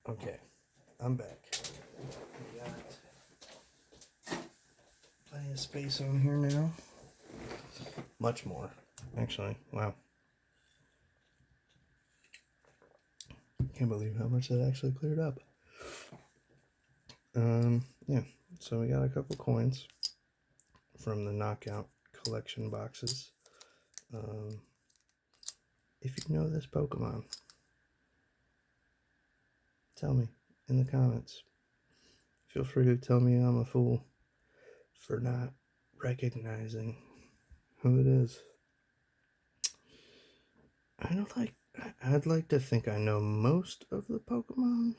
Okay, I'm back. We got plenty of space on here now. Much more, actually. Wow. Can't believe how much that actually cleared up. Yeah, so we got a couple coins from the Knockout collection boxes. If you know this Pokemon, tell me in the comments. Feel free to tell me I'm a fool for not recognizing who it is. I'd like to think I know most of the Pokemon.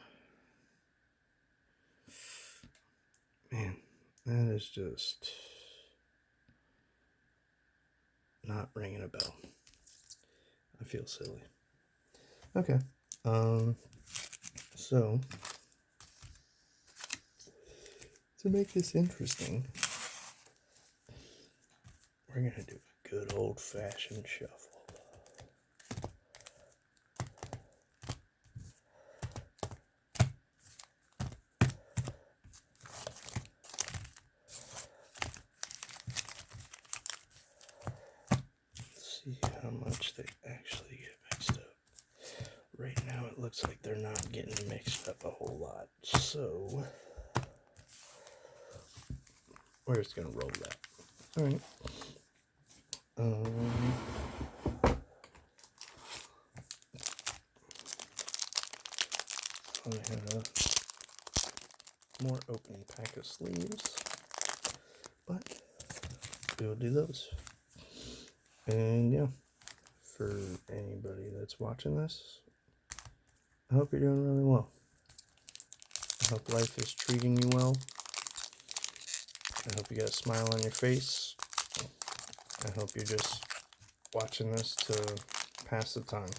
Man, that is just not ringing a bell. I feel silly. Okay. So to make this interesting, we're gonna do a good old-fashioned shuffle. Let's see how much they actually get mixed up. Right now it looks like they're not getting mixed up a whole lot, so we're just gonna roll that. All right. I have a more opening pack of sleeves, but we'll do those. And yeah, for anybody that's watching this, I hope you're doing really well. I hope life is treating you well. I hope you got a smile on your face. I hope you're just watching this to pass the time.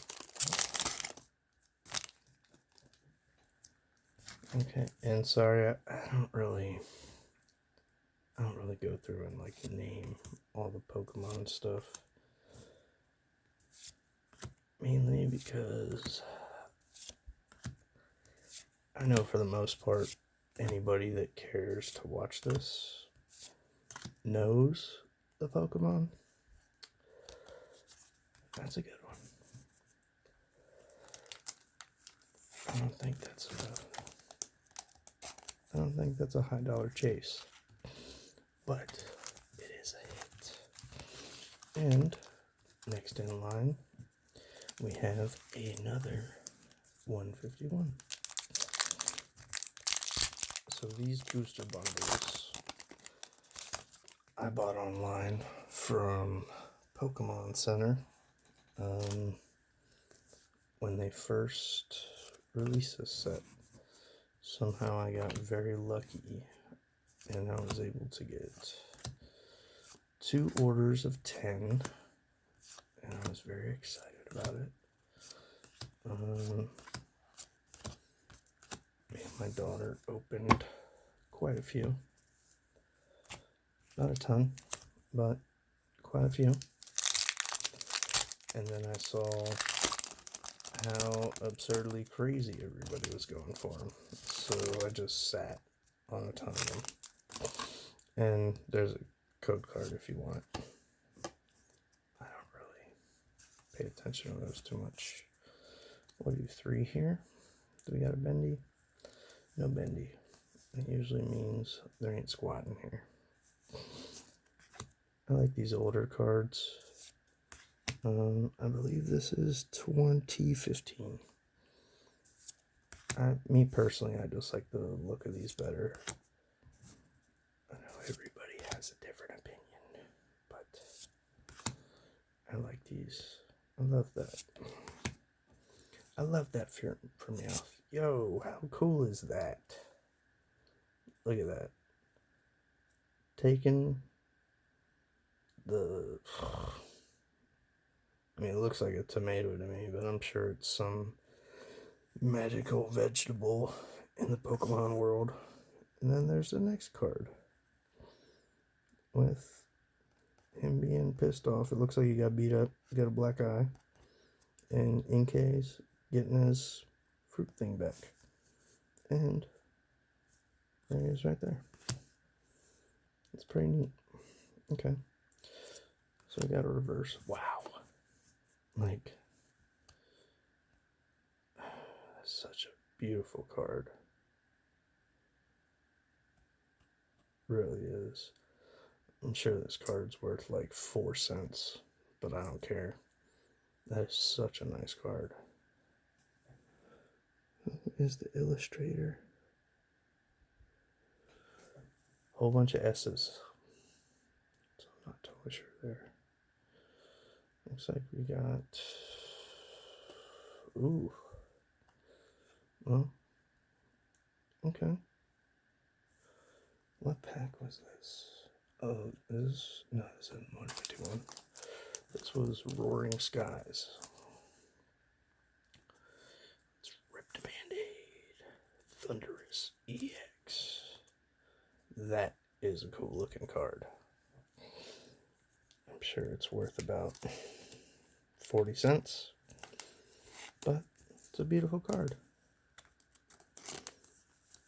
Okay, and sorry, I don't really go through and like name all the Pokemon stuff. Mainly because I know for the most part, anybody that cares to watch this knows the Pokemon. That's a good one. I don't think that's a high dollar chase, but it is a hit. And next in line, we have another 151. So these booster bundles I bought online from Pokemon Center when they first released this set. Somehow I got very lucky and I was able to get 2 orders of 10, and I was very excited about it. Me and my daughter opened quite a few. Not a ton, but quite a few. And then I saw how absurdly crazy everybody was going for them. So I just sat on a ton of them. And there's a code card if you want it. I don't really pay attention to those too much. We'll do 3 here. Do we got a bendy? No bendy. That usually means there ain't squat in here. I like these older cards. I believe this is 2015. Me personally, I just like the look of these better. I know everybody has a different opinion, but I like these. I love that. I love that for Meowth. Yo, how cool is that? Look at that. Taking the... I mean, it looks like a tomato to me, but I'm sure it's some magical vegetable in the Pokemon world. And then there's the next card with him being pissed off. It looks like he got beat up, got a black eye, and Inkay's getting his fruit thing back. And there he is right there. It's pretty neat. Okay. So we got a reverse. Wow. Like, that's such a beautiful card. Really is. I'm sure this card's worth like 4 cents, but I don't care. That is such a nice card. Who is the illustrator? Whole bunch of S's. So I'm not totally sure there. Looks like we got. Ooh. Well. Okay. What pack was this? Oh, this isn't 151. This was Roaring Skies. It's Ripped Band-Aid. Thunderous EX. That is a cool looking card. I'm sure it's worth about 40 cents. But it's a beautiful card.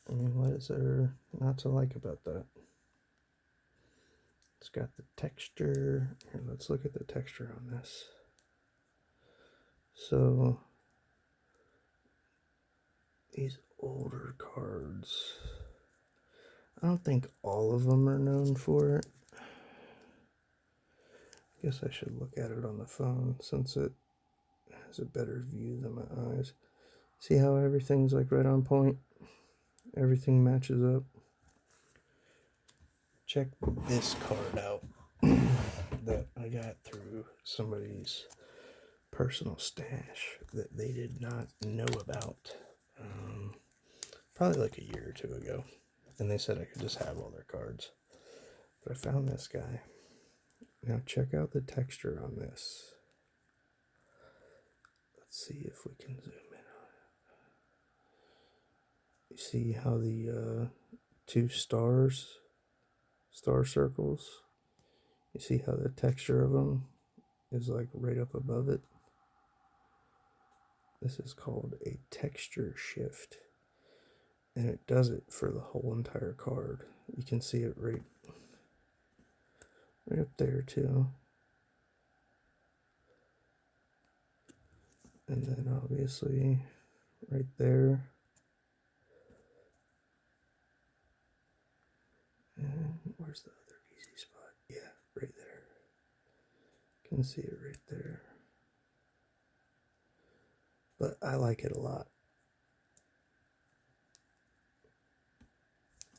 I mean, what is there not to like about that? It's got the texture. Here, let's look at the texture on this. So, these older cards, I don't think all of them are known for it. I guess I should look at it on the phone since it has a better view than my eyes. See how everything's like right on point? Everything matches up. Check this card out that I got through somebody's personal stash that they did not know about probably like a year or two ago, and they said I could just have all their cards, but I found this guy. Now check out the texture on this. Let's see if we can zoom in on it. You see how the two star circles, you see how the texture of them is like right up above it? This is called a texture shift, and it does it for the whole entire card. You can see it right up there too. And then obviously right there. And where's the other easy spot? Yeah, right there. You can see it right there. But I like it a lot.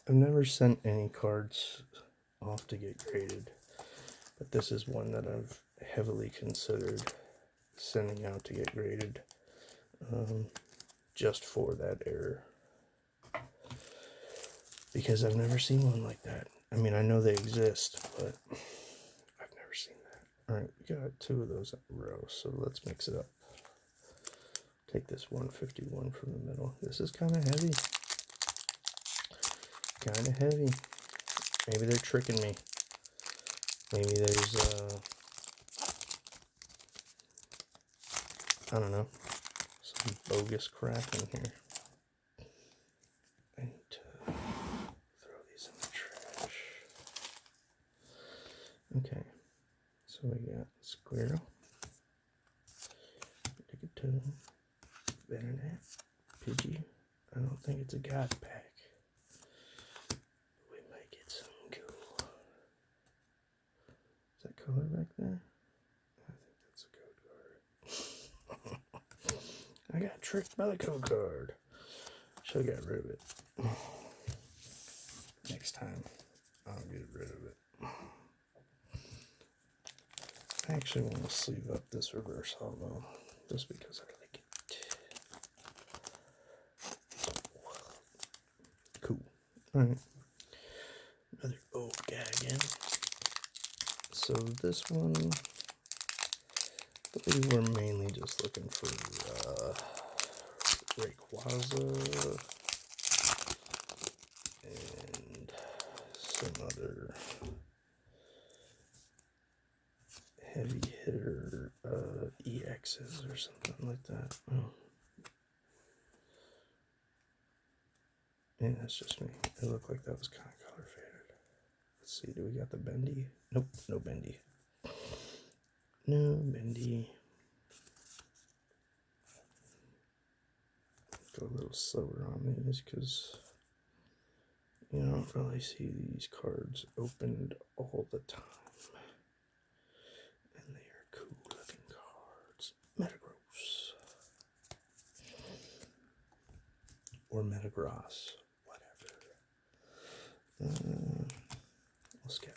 I've never sent any cards off to get graded, but this is one that I've heavily considered sending out to get graded, just for that error, because I've never seen one like that. I mean, I know they exist, but I've never seen that. All right, we got 2 of those in a row, so let's mix it up. Take this 151 from the middle. This is kind of heavy. Kind of heavy. Maybe they're tricking me. Maybe there's I don't know, some bogus crap in here. I need to throw these in the trash. Okay, so we got Squirrel, Rigatone, Venonat, Pidgey. I don't think it's a God pack. We might get something cool. Is that color back there? I think that's a code card. I got tricked by the code card. Should have got rid of it. Next time, I'll get rid of it. I actually want to sleeve up this reverse hollow, just because I like it. Cool. Alright. Another old guy again. So this one, we were mainly just looking for Rayquaza and some other heavy hitter EXs or something like that. Oh. Yeah, that's just me. It looked like that was kind of color faded. Let's see, do we got the bendy? Nope, no bendy. No bendy. Go a little slower on these because you don't really see these cards opened all the time. And they are cool looking cards. Metagross. Or Metagross. Whatever. We'll skip.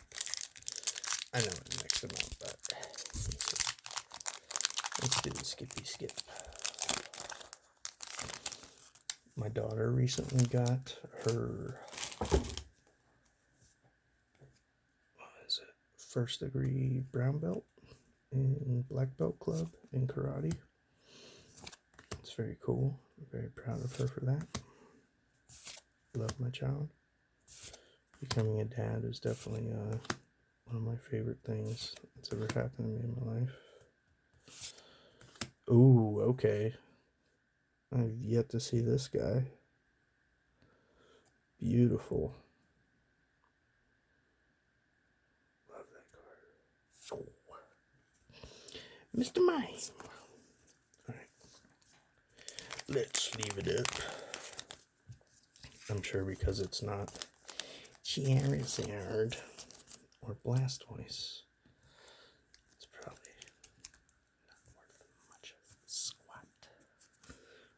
I know I mixed them up, but let's do the skippy skip. My daughter recently got her, first degree brown belt in black belt club in karate. It's very cool. I'm very proud of her for that. Love my child. Becoming a dad is definitely one of my favorite things that's ever happened to me in my life. Ooh, okay. I've yet to see this guy. Beautiful. Love that card. Oh. Mr. Mime. Alright. Let's leave it up. I'm sure because it's not Charizard or Blastoise, it's probably not worth much of a squat.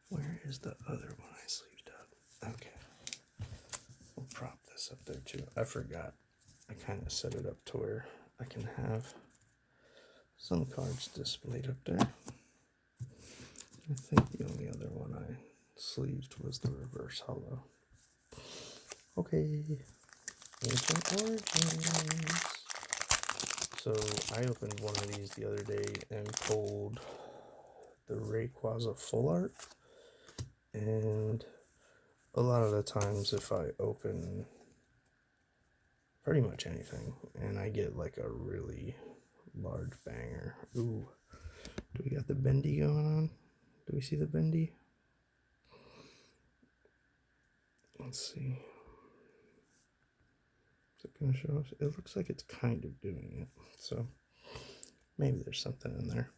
Where is the other one I sleeved up? Okay. We'll prop this up there too. I forgot. I kind of set it up to where I can have some cards displayed up there. I think the only other one I sleeved was the reverse hollow. Okay. Ancient Origins. So I opened one of these the other day and pulled the Rayquaza full art. And a lot of the times if I open pretty much anything and I get like a really large banger. Ooh. Do we got the bendy going on? Do we see the bendy? Let's see. Is it going to show us? It looks like it's kind of doing it. So maybe there's something in there.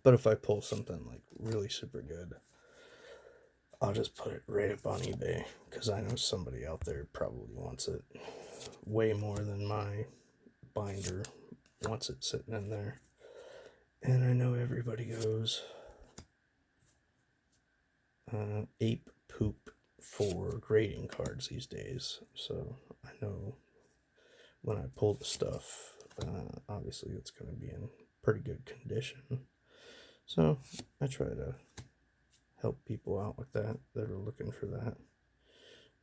But if I pull something like really super good, I'll just put it right up on eBay because I know somebody out there probably wants it way more than my binder wants it sitting in there. And I know everybody goes ape poop for grading cards these days. So I know when I pull the stuff, obviously it's going to be in pretty good condition. So I try to help people out with that are looking for that.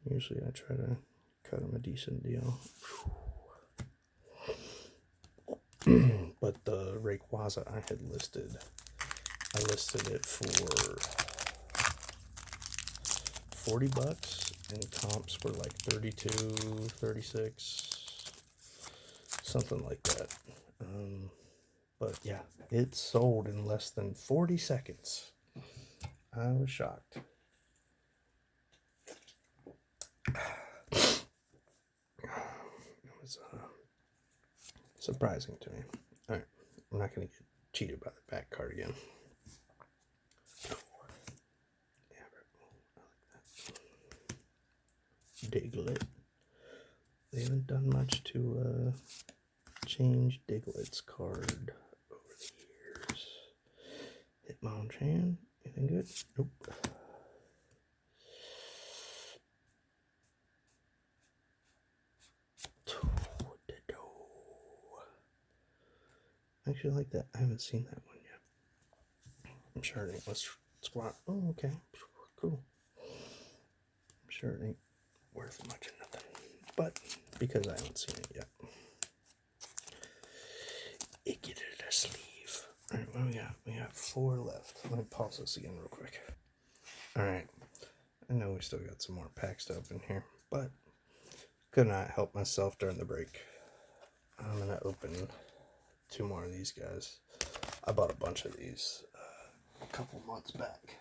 Usually I try to cut them a decent deal. But the Rayquaza I had listed, I listed it for $40 and comps were like 32, 36, something like that. But yeah, it sold in less than 40 seconds. I was shocked. It was surprising to me. All right, I'm not going to get cheated by the back card again. Yeah, I like that. Diglett. They haven't done much to change Diglett's card over the years. Hitmonchan, anything good? Nope. I actually like that. I haven't seen that one yet. I'm sure it ain't much squat. Oh, okay. Cool. I'm sure it ain't worth much of nothing. But because I haven't seen it yet. It get it a sleeve. Alright, what do we got? We got 4 left. Let me pause this again real quick. Alright. I know we still got some more packs to open here, but could not help myself during the break. I'm gonna open 2 more of these guys. I bought a bunch of these a couple months back.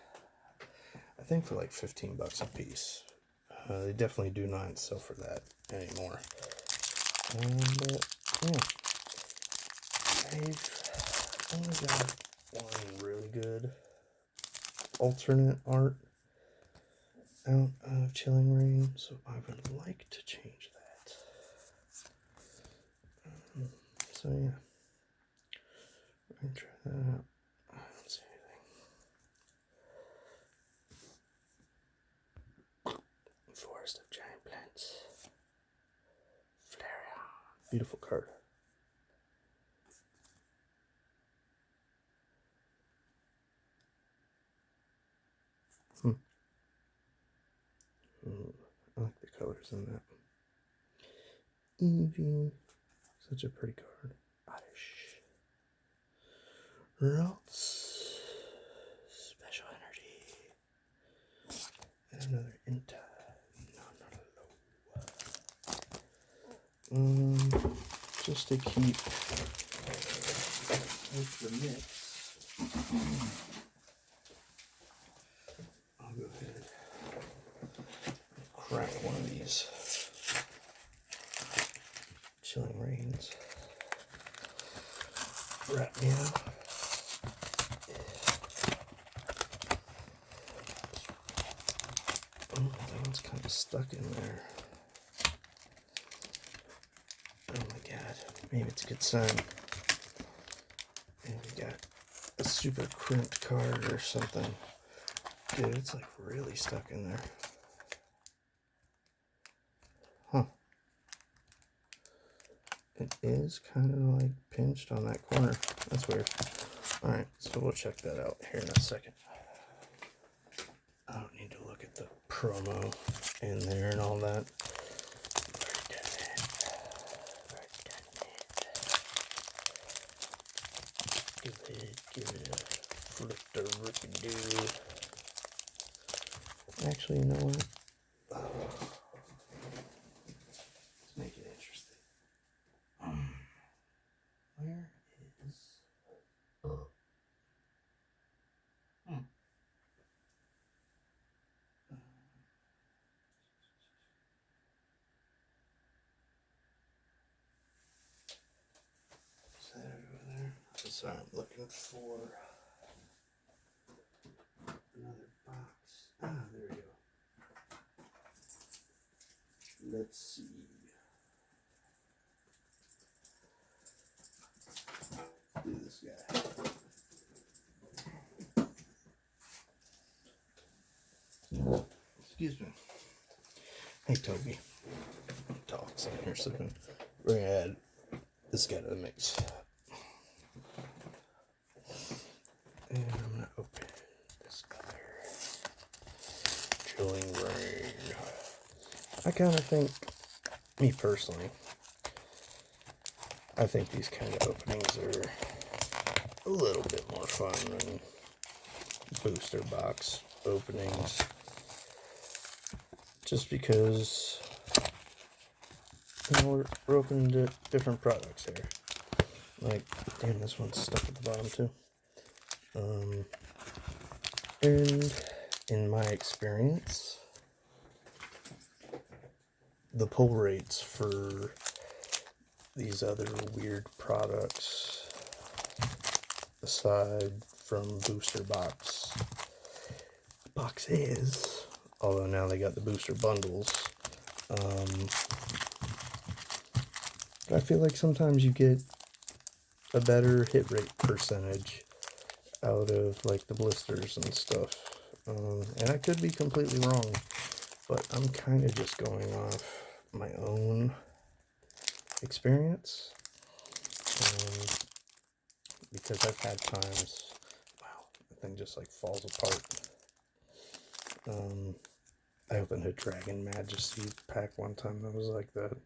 I think for like 15 bucks a piece. They definitely do not sell for that anymore. And yeah, I've only got one really good alternate art out of Chilling Reign, so I would like to change that. So yeah, we're gonna try that out. I don't see anything. Forest of Giant Plants. Flareon. Beautiful card. I like the colors in that. Eevee. Such a pretty card. Oddish. Ralts. Special Energy. And another Inta. Just to keep with the mix, I'll go ahead and crack one of these Chilling Reigns. Right now. Oh, that one's kind of stuck in there. Oh my god, maybe it's a good sign. And we got a super crimped card or something. Dude, it's like really stuck in there. Huh. It is kind of like pinched on that corner. That's weird. Alright, so we'll check that out here in a second. I don't need to look at the promo in there and all that. Give it a flip the rickety-doo. Actually, you know what? Let's make it interesting. Where is... Is that over there? Sorry, I'm looking for another box. Ah, there we go. Let's see. Do this guy. Excuse me. Hey, Toby. Talks in here, so we're gonna add this guy to the mix. And I'm gonna open this other Chilling Reign. I kind of think, me personally, I think these kind of openings are a little bit more fun than booster box openings. Just because, you know, we're opening different products here. Like, damn, this one's stuck at the bottom too. And in my experience, the pull rates for these other weird products, aside from booster boxes, although now they got the booster bundles, I feel like sometimes you get a better hit rate percentage out of like the blisters and stuff. And I could be completely wrong, but I'm kind of just going off my own experience. Because I've had times, wow, the thing just like falls apart. I opened a Dragon Majesty pack one time that was like that.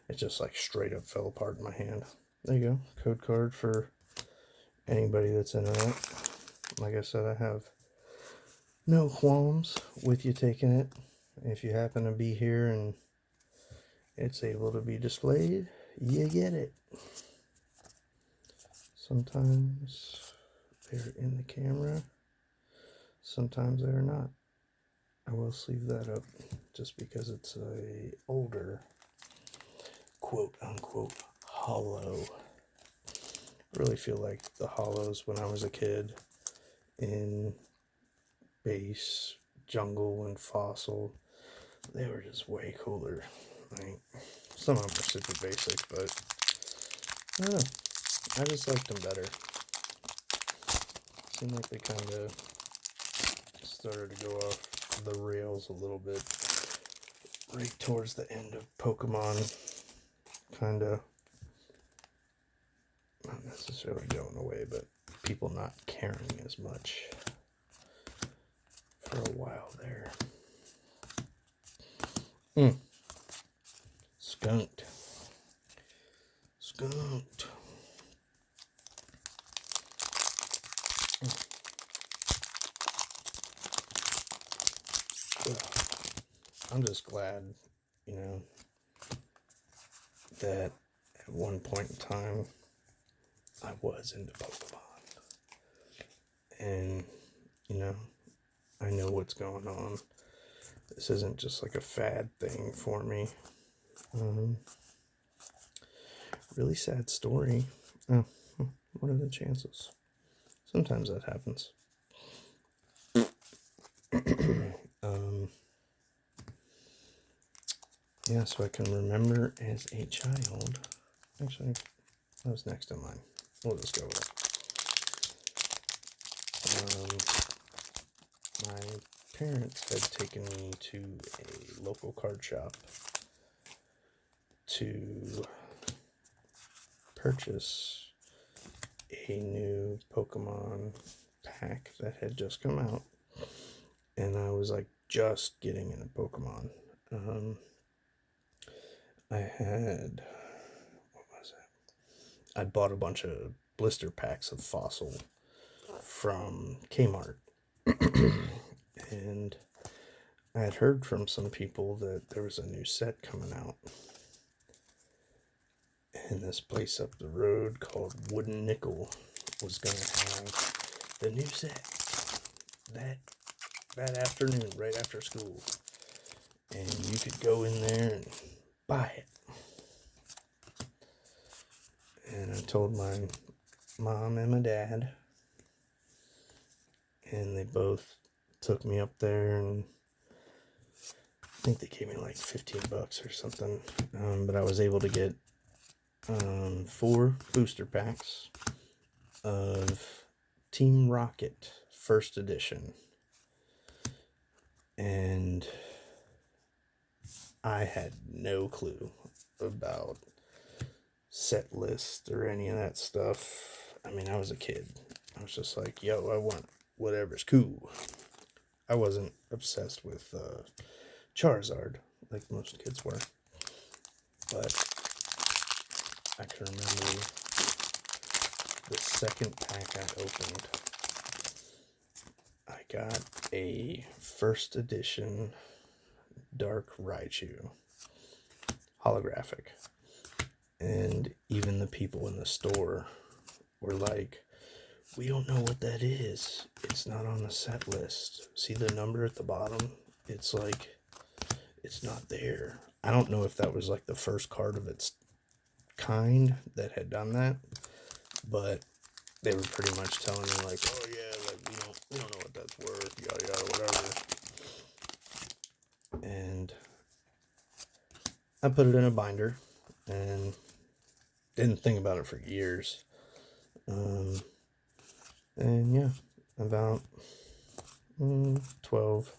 It just like straight up fell apart in my hand. There you go, code card for anybody that's into that. Like I said, I have no qualms with you taking it. If you happen to be here and it's able to be displayed, you get it. Sometimes they're in the camera, sometimes they're not. I will sleeve that up just because it's a older quote unquote hollow. I really feel like the hollows when I was a kid in base, jungle, and fossil, they were just way cooler. Like, some of them are super basic, but I don't know. I just liked them better. Seemed like they kind of started to go off the rails a little bit right towards the end of Pokemon. Kind of, not necessarily going away, but people not caring as much for a while there. Skunked. I'm just glad, that at one point in time I was into Pokemon. And, I know what's going on. This isn't just like a fad thing for me. Really sad story. Oh, what are the chances? Sometimes that happens. Yeah, so I can remember as a child. Actually, that was next in line. We'll just go with it. My parents had taken me to a local card shop to purchase a new Pokemon pack that had just come out. And I was like just getting into Pokemon. I had, what was it? I bought a bunch of blister packs of Fossil from Kmart. And I had heard from some people that there was a new set coming out. And this place up the road called Wooden Nickel was going to have the new set that afternoon, right after school. And you could go in there and buy it. And I told my mom and my dad, and they both took me up there, and I think they gave me like $15 or something. But I was able to get 4 booster packs of Team Rocket First Edition. And I had no clue about set list or any of that stuff. I mean, I was a kid. I was just like, yo, I want whatever's cool. I wasn't obsessed with Charizard like most kids were. But I can remember the second pack I opened, I got a first edition Dark Raichu holographic. And even the people in the store were like, we don't know what that is. It's not on the set list. See the number at the bottom? It's like, it's not there. I don't know if that was like the first card of its kind that had done that, but they were pretty much telling me like, oh yeah, like we don't know what that's worth, yada yada, whatever. And I put it in a binder and didn't think about it for years. And yeah, about 12,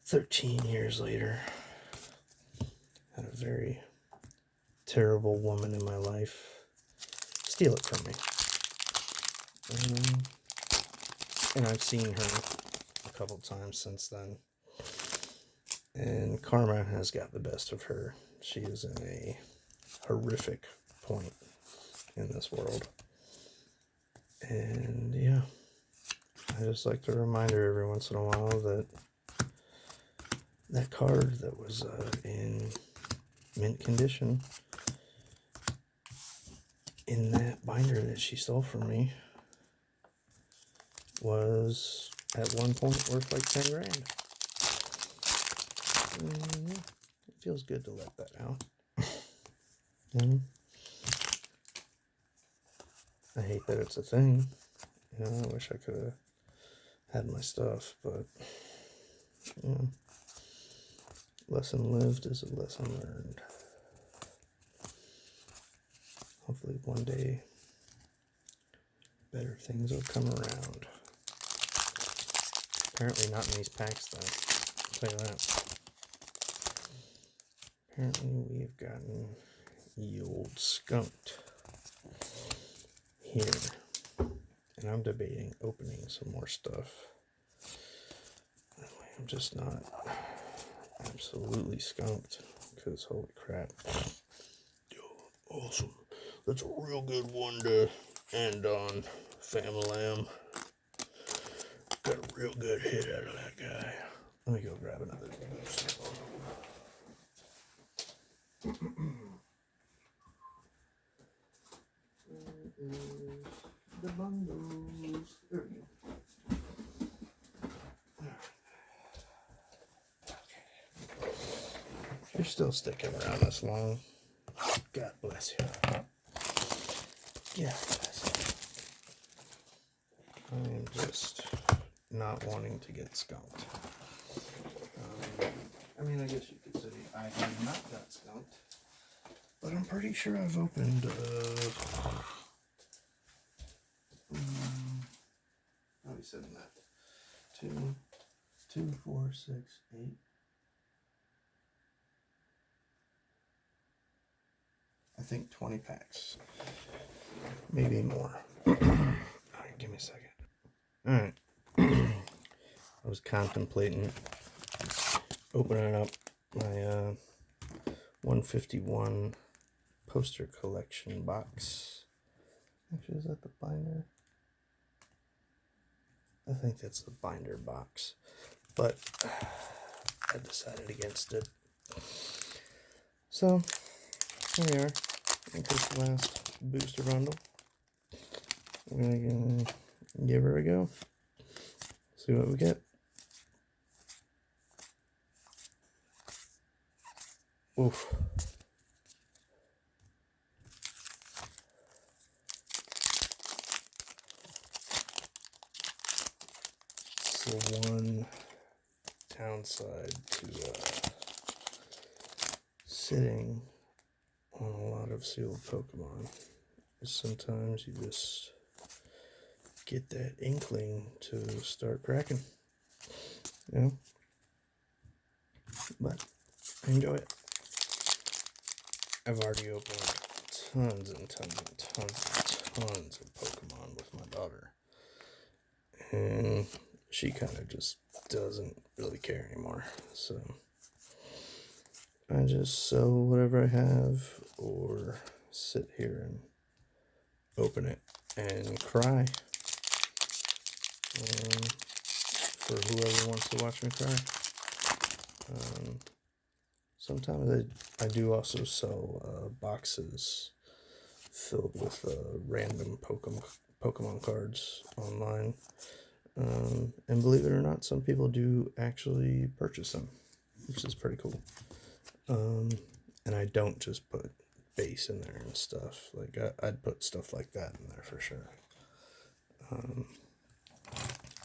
13 years later, had a very terrible woman in my life steal it from me. And I've seen her a couple times since then. And karma has got the best of her. She is in a horrific point in this world. And yeah, I just like to remind her every once in a while that that card that was in mint condition in that binder that she stole from me was at one point worth like 10 grand. feels good to let that out. And I hate that it's a thing. You know, I wish I could have had my stuff, but you know, lesson lived is a lesson learned. Hopefully one day better things will come around. Apparently not in these packs though, I'll tell you that. Apparently we've gotten the old skunked here. And I'm debating opening some more stuff. That way I'm just not absolutely skunked, because holy crap. Yo, awesome. That's a real good one to end on, Fam-a-Lam. Got a real good hit out of that guy. Let me go grab another boost. Where is the bundles? There we go. If you're still sticking around this long, God bless you. God bless you. I am just not wanting to get skunked. I mean, I guess you could say I have not got skunked, but I'm pretty sure I've opened, probably said that. 2, 4, 6, 8. I think 20 packs. Maybe more. Alright, give me a second. Alright. I was contemplating opening up my 151 poster collection box. Actually, is that the binder? I think that's the binder box. But I decided against it. So, here we are. I think the last booster bundle. We're gonna give her a go. See what we get. Oof. So one downside to sitting on a lot of sealed Pokemon is sometimes you just get that inkling to start cracking, you know, but I enjoy it. I've already opened tons and tons and tons and tons of Pokemon with my daughter, and she kind of just doesn't really care anymore, so I just sell whatever I have or sit here and open it and cry for whoever wants to watch me cry. Sometimes I do also sell boxes filled with random Pokemon cards online. And believe it or not, some people do actually purchase them, which is pretty cool. And I don't just put base in there and stuff. Like I'd put stuff like that in there for sure.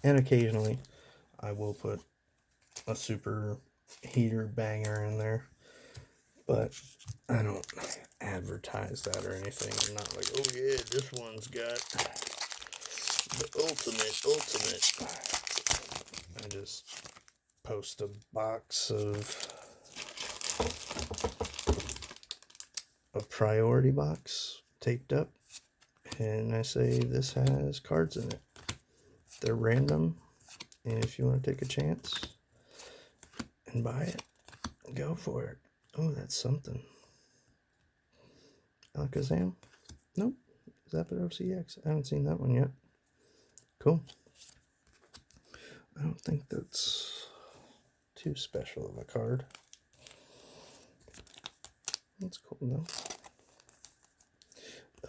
And occasionally I will put a super heater banger in there, but I don't advertise that or anything. I'm not like, oh yeah, this one's got the ultimate. I just post a box of a priority box taped up, and I say this has cards in it. They're random, and if you want to take a chance and buy it, go for it. Oh, that's something. Alakazam? Nope. Zapdos EX. I haven't seen that one yet. Cool. I don't think that's too special of a card. That's cool though.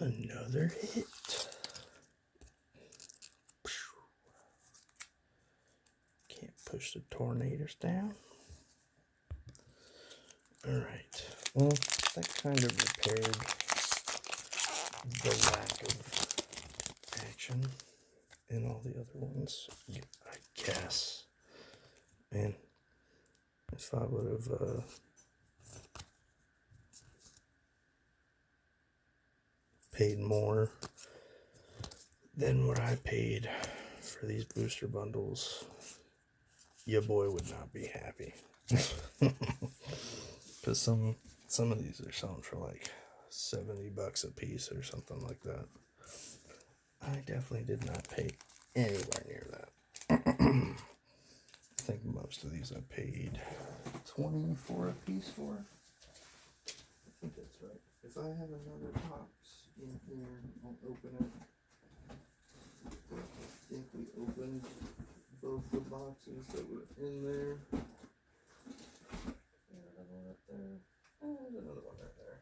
Another hit. Can't push the tornadoes down. Alright, well, that kind of repaired the lack of action in all the other ones, I guess. Man, if I would have paid more than what I paid for these booster bundles, your boy would not be happy. Because some of these are selling for like $70 a piece or something like that. I definitely did not pay anywhere near that. I think most of these I paid $20 a piece for. I think that's right. If I have another box in here, I'll open it. I think we opened both the boxes that were in there. There's another one up there. There's another one right there.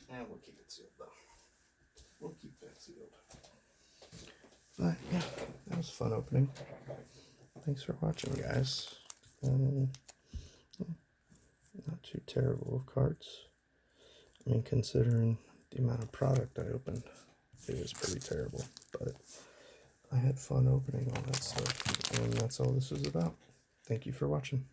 And we'll keep it sealed though. We'll keep that sealed. But yeah, that was a fun opening. Thanks for watching, guys. Not too terrible of cards. I mean, considering the amount of product I opened, it was pretty terrible. But I had fun opening all that stuff, and that's all this is about. Thank you for watching.